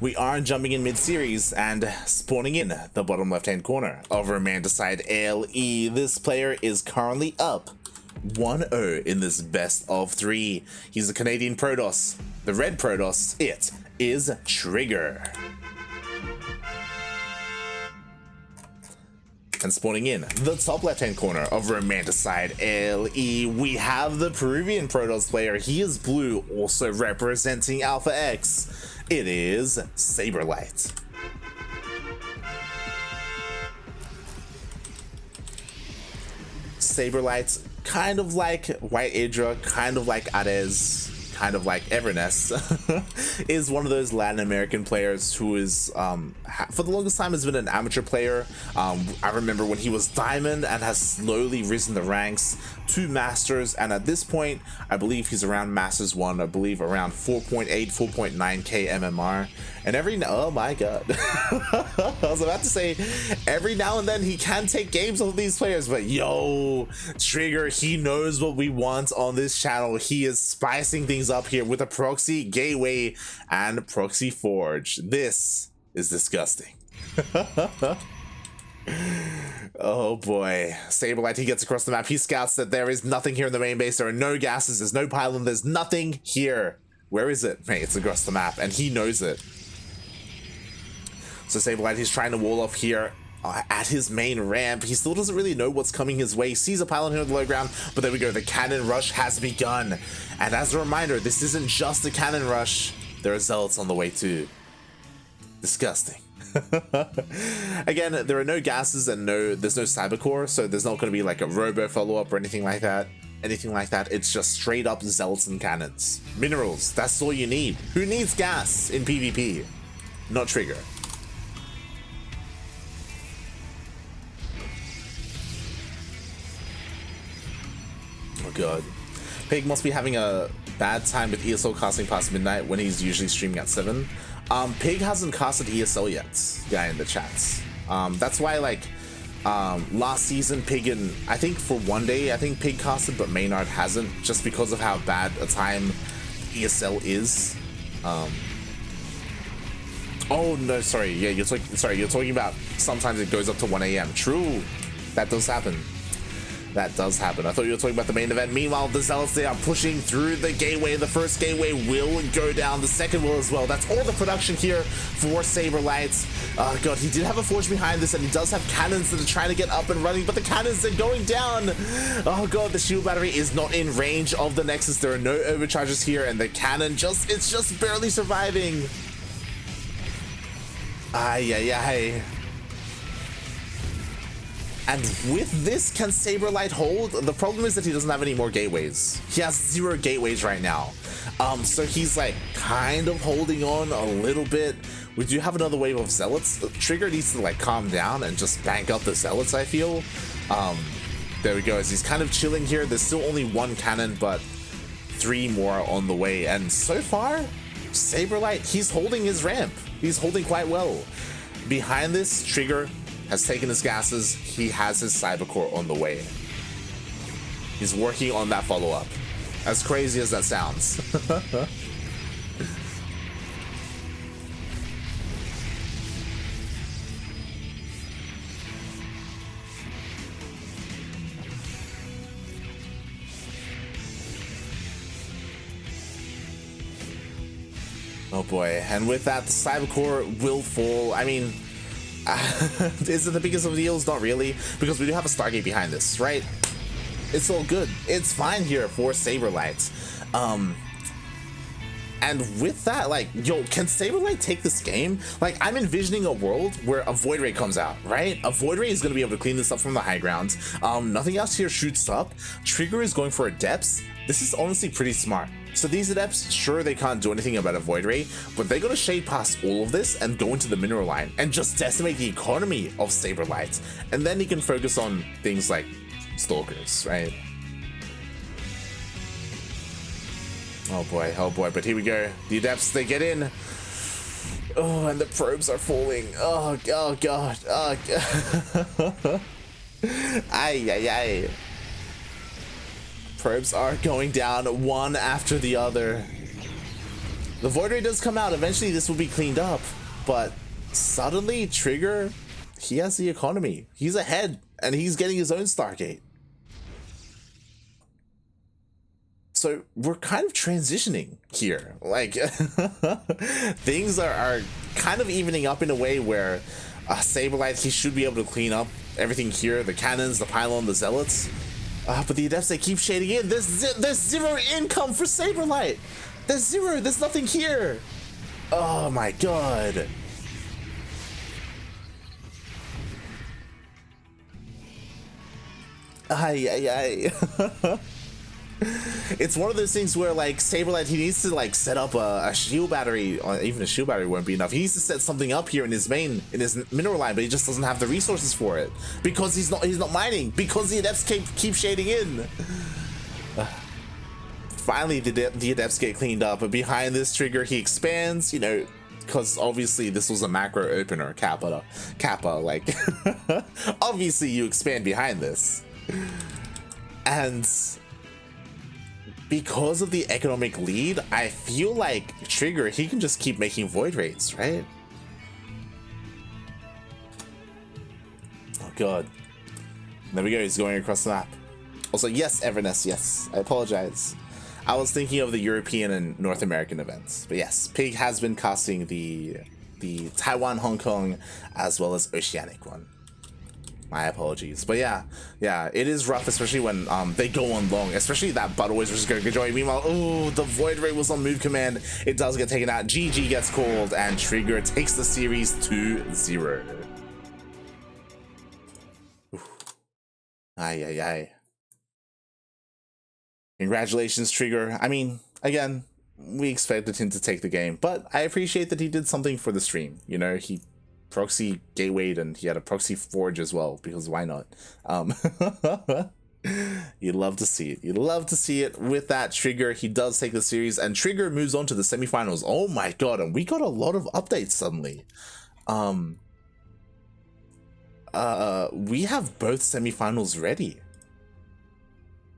We are jumping in mid-series and spawning in the bottom left-hand corner of Romanticide LE. This player is currently up 1-0 in this best of 3. He's a Canadian Protoss. The red Protoss, it is TriGGeR. And spawning in the top left-hand corner of Romanticide LE, we have the Peruvian Protoss player. He is blue, also representing Alpha X. It is SabeRLighT. SabeRLighT, kind of like White Hydra, kind of like Ares, kind of like Everness, is one of those Latin American players who is, for the longest time, has been an amateur player. I remember when he was Diamond and has slowly risen the ranks to Masters, and at this point, I believe he's around Masters 1, I believe around 4.8, 4.9k MMR, and oh my god, I was about to say, every now and then he can take games of these players, but yo, TriGGeR, he knows what we want on this channel. He is spicing things up here with a proxy, gateway, and proxy forge. This is disgusting. Oh boy, SabeRLighT, he gets across the map. He scouts that there is nothing here in the main base. There are no gases, there's no pylon, there's nothing here. Where is it? Mate, it's across the map, and he knows it. So SabeRLighT, he's trying to wall off here at his main ramp. He still doesn't really know what's coming his way. He sees a pylon here on the low ground, but there we go. The cannon rush has begun. And as a reminder, this isn't just a cannon rush. There are zealots on the way too. Disgusting. Again, there are no gases and there's no cyber core, so there's not going to be like a robo follow-up or anything like that. It's just straight up zealots and cannons. Minerals, that's all you need. Who needs gas in PvP? Not TriGGeR. Oh god. Pig must be having a bad time with ESL casting past midnight when he's usually streaming at 7. Pig hasn't casted ESL yet, guy in the chats. That's why, like, last season, Pig and I think for one day, I think Pig casted, but Maynard hasn't, just because of how bad a time ESL is. Oh no, sorry, yeah, you're talking about sometimes it goes up to 1 AM. True, that does happen. That does happen. I thought you were talking about the main event. Meanwhile, the Zealots, they are pushing through the gateway. The first gateway will go down. The second will as well. That's all the production here for SabeRLighT. Oh god, he did have a forge behind this, and he does have cannons that are trying to get up and running, but the cannons are going down. Oh god, the shield battery is not in range of the Nexus. There are no overcharges here, and the cannon it's just barely surviving. Ay, ay, ay. And with this, can SabeRLighT hold? The problem is that he doesn't have any more gateways. He has 0 gateways right now. So he's like kind of holding on a little bit. We do have another wave of zealots. TriGGeR needs to like calm down and just bank up the zealots, I feel. There we go. As he's kind of chilling here. There's still only 1 cannon, but 3 more on the way. And so far, SabeRLighT, he's holding his ramp. He's holding quite well. Behind this, TriGGeR has taken his gases. He has his cyber core on the way. He's working on that follow-up. As crazy as that sounds. Oh boy, and with that, the cyber core will fall. I mean, is it the biggest of deals? Not really, because we do have a Stargate behind this, right? It's all good. It's fine here for SabeRLighT. And with that, like, yo, can SabeRLighT take this game? Like, I'm envisioning a world where a Void Ray comes out, right? A Void Ray is going to be able to clean this up from the high ground. Nothing else here shoots up. TriGGeR is going for Adepts. This is honestly pretty smart. So these Adepts, sure, they can't do anything about a Void Ray, but they're going to shade past all of this and go into the mineral line and just decimate the economy of SabeRLighT. And then he can focus on things like Stalkers, right? Oh boy, but here we go. The Adepts, they get in. Oh, and the probes are falling. Oh god. Oh god. Ay, ay, ay. Probes are going down one after the other. The Void Ray does come out. Eventually this will be cleaned up, but suddenly TriGGeR, he has the economy. He's ahead and he's getting his own Stargate. So we're kind of transitioning here. Like things are kind of evening up in a way where SabeRLighT, he should be able to clean up everything here. The cannons, the pylon, the zealots. But the adepts, they keep shading in. There's zero income for SabeRLighT. There's zero. There's nothing here. Oh my god. Ay. It's one of those things where like SabeRLighT, he needs to like set up a shield battery. Even a shield battery won't be enough. He needs to set something up here in his mineral line, but he just doesn't have the resources for it because he's not mining, because the adepts keep shading in. Finally, the adepts get cleaned up, but behind this TriGGeR, he expands, you know, because obviously this was a macro opener, Kappa, like, obviously you expand behind this. And because of the economic lead, I feel like TriGGeR, he can just keep making Void Rays, right? Oh god. There we go, he's going across the map. Also, yes, Everness, yes, I apologize. I was thinking of the European and North American events. But yes, Pig has been casting the Taiwan, Hong Kong, as well as Oceanic one. My apologies. But yeah, it is rough, especially when they go on long, especially that Butterways versus Joy. Meanwhile, oh, the Void Ray was on move command. It does get taken out. GG gets called, and TriGGeR takes the series 2-0. Ay. Congratulations, TriGGeR. I mean, again, we expected him to take the game, but I appreciate that he did something for the stream. You know, he proxy gatewayed and he had a proxy forge as well, because why not? You'd love to see it. You'd love to see it. With that, TriGGeR, he does take the series, and TriGGeR moves on to the semifinals. Oh my god, and we got a lot of updates suddenly. We have both semifinals ready.